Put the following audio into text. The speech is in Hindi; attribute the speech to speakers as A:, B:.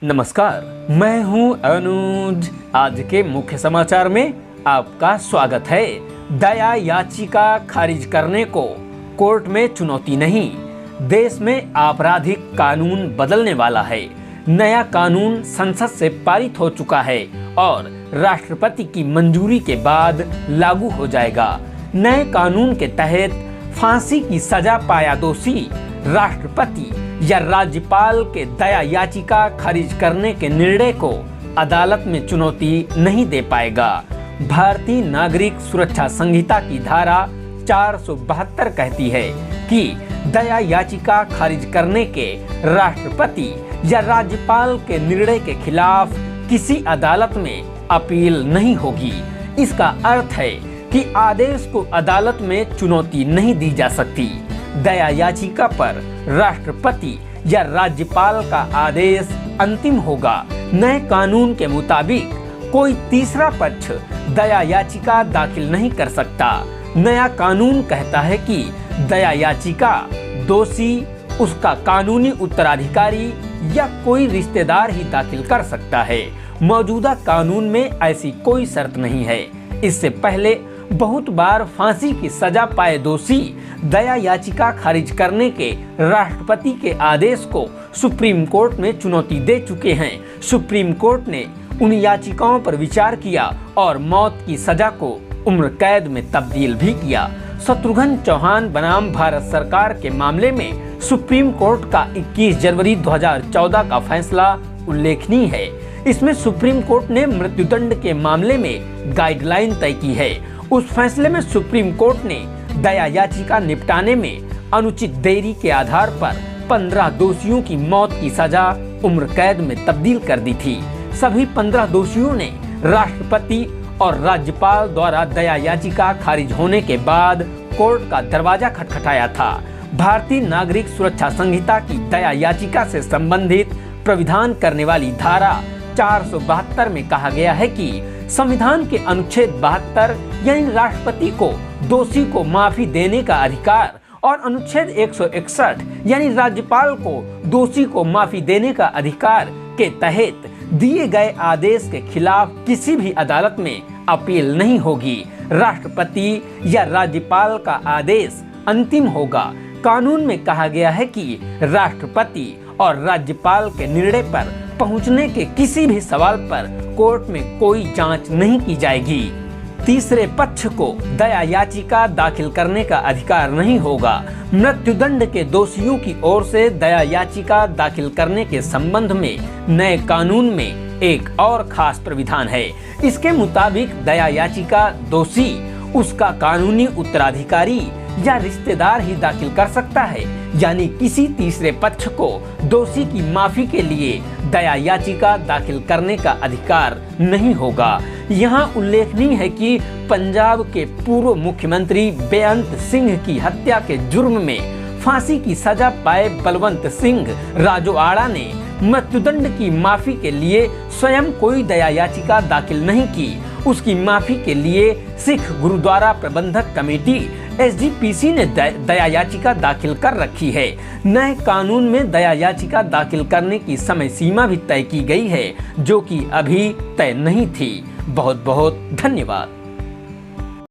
A: नमस्कार, मैं हूं अनुज। आज के मुख्य समाचार में आपका स्वागत है। दया याचिका खारिज करने को कोर्ट में चुनौती नहीं, देश में आपराधिक कानून बदलने वाला है। नया कानून संसद से पारित हो चुका है और राष्ट्रपति की मंजूरी के बाद लागू हो जाएगा। नए कानून के तहत फांसी की सजा पाया दोषी राष्ट्रपति या राज्यपाल के दया याचिका खारिज करने के निर्णय को अदालत में चुनौती नहीं दे पाएगा। भारतीय नागरिक सुरक्षा संहिता की धारा 472 कहती है कि दया याचिका खारिज करने के राष्ट्रपति या राज्यपाल के निर्णय के खिलाफ किसी अदालत में अपील नहीं होगी। इसका अर्थ है कि आदेश को अदालत में चुनौती नहीं दी जा सकती। दया याचिका पर राष्ट्रपति या राज्यपाल का आदेश अंतिम होगा। नए कानून के मुताबिक कोई तीसरा पक्ष दया याचिका दाखिल नहीं कर सकता। नया कानून कहता है कि दया याचिका दोषी, उसका कानूनी उत्तराधिकारी या कोई रिश्तेदार ही दाखिल कर सकता है। मौजूदा कानून में ऐसी कोई शर्त नहीं है। इससे पहले बहुत बार फांसी की सजा पाए दोषी दया याचिका खारिज करने के राष्ट्रपति के आदेश को सुप्रीम कोर्ट में चुनौती दे चुके हैं। सुप्रीम कोर्ट ने उन याचिकाओं पर विचार किया और मौत की सजा को उम्र कैद में तब्दील भी किया। शत्रुघ्न चौहान बनाम भारत सरकार के मामले में सुप्रीम कोर्ट का 21 जनवरी 2014 का फैसला उल्लेखनीय है। इसमें सुप्रीम कोर्ट ने मृत्युदंड के मामले में गाइडलाइन तय की है। उस फैसले में सुप्रीम कोर्ट ने दया याचिका निपटाने में अनुचित देरी के आधार पर 15 दोषियों की मौत की सजा उम्र कैद में तब्दील कर दी थी। सभी 15 दोषियों ने राष्ट्रपति और राज्यपाल द्वारा दया याचिका खारिज होने के बाद कोर्ट का दरवाजा खटखटाया था। भारतीय नागरिक सुरक्षा संहिता की दया याचिका से संबंधित प्राविधान करने वाली धारा 472 में कहा गया है कि संविधान के अनुच्छेद 72 यानी राष्ट्रपति को दोषी को माफी देने का अधिकार और अनुच्छेद 161 यानी राज्यपाल को दोषी को माफी देने का अधिकार के तहत दिए गए आदेश के खिलाफ किसी भी अदालत में अपील नहीं होगी। राष्ट्रपति या राज्यपाल का आदेश अंतिम होगा। कानून में कहा गया है कि राष्ट्रपति और राज्यपाल के निर्णय पर पहुंचने के किसी भी सवाल पर कोर्ट में कोई जांच नहीं की जाएगी। तीसरे पक्ष को दया याचिका दाखिल करने का अधिकार नहीं होगा। मृत्युदंड के दोषियों की ओर से दया याचिका दाखिल करने के संबंध में नए कानून में एक और खास प्राविधान है। इसके मुताबिक दया याचिका दोषी, उसका कानूनी उत्तराधिकारी या रिश्तेदार ही दाखिल कर सकता है, यानी किसी तीसरे पक्ष को दोषी की माफी के लिए दया याचिका दाखिल करने का अधिकार नहीं होगा। यहाँ उल्लेखनीय है कि पंजाब के पूर्व मुख्यमंत्री बेअंत सिंह की हत्या के जुर्म में फांसी की सजा पाए बलवंत सिंह राजोआड़ा ने मृत्युदंड की माफी के लिए स्वयं कोई दया याचिका दाखिल नहीं की। उसकी माफी के लिए सिख गुरुद्वारा प्रबंधक कमेटी SGPC ने दया याचिका दाखिल कर रखी है। नए कानून में दया याचिका दाखिल करने की समय सीमा भी तय की गई है, जो कि अभी तय नहीं थी। बहुत बहुत धन्यवाद।